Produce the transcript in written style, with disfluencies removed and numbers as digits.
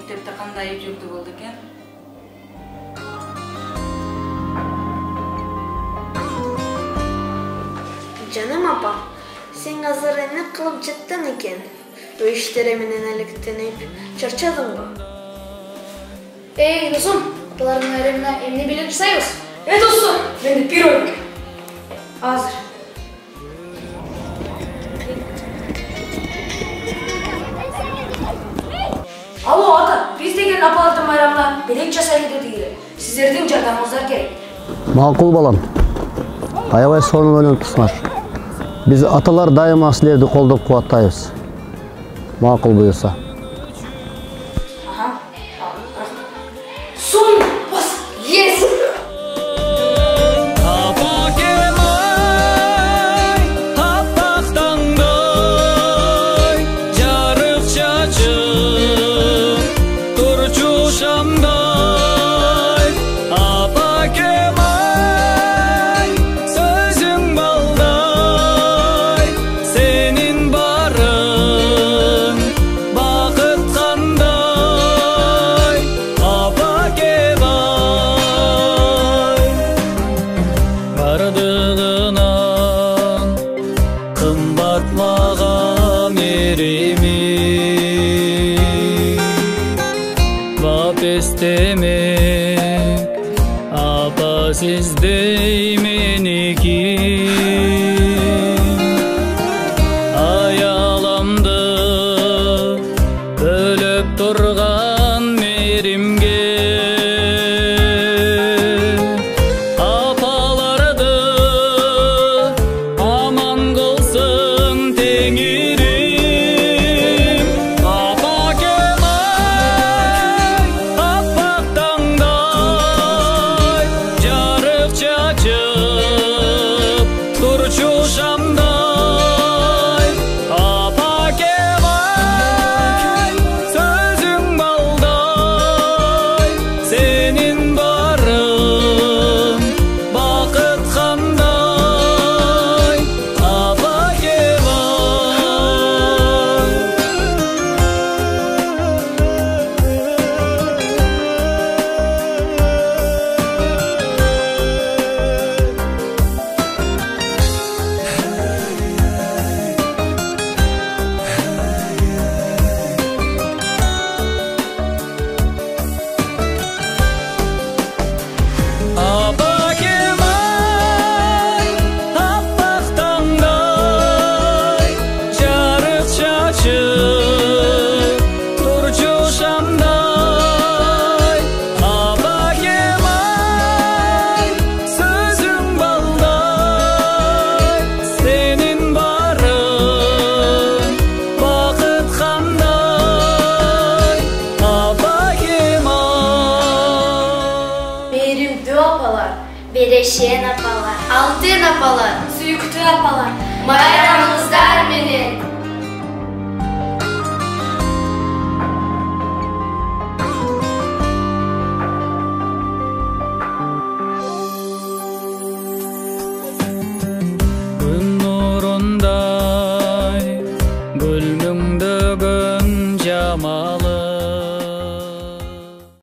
мектепте кандай жүрдү болду экен? Жаным апа, сен азыр эмне кылып жаттың экен? Үй иштери менен алектенип чарчадыңбы? Эй, досум, аталардын айрымына эмне билип жасайбыз? Достор, менде бир ой бар. Азыр. Алло, ата, биз деген апалардын майрамына белек жасайлы дедик. Сиздердин жардамыңыздар керек. Макул балам. Аябай сонун өнөктүсүңөр. Биз аталар дайыма силерди колдоп кубаттайбыз. Макул буюрса. Сон бас, yes! Demek apa siz değmeniki ayalamdı bölüp durgan merimge apalardı aman golsun teğirim apa Bereşen apalar, altın apalar, Sүйүктүү апалар, bayramınızlar benim.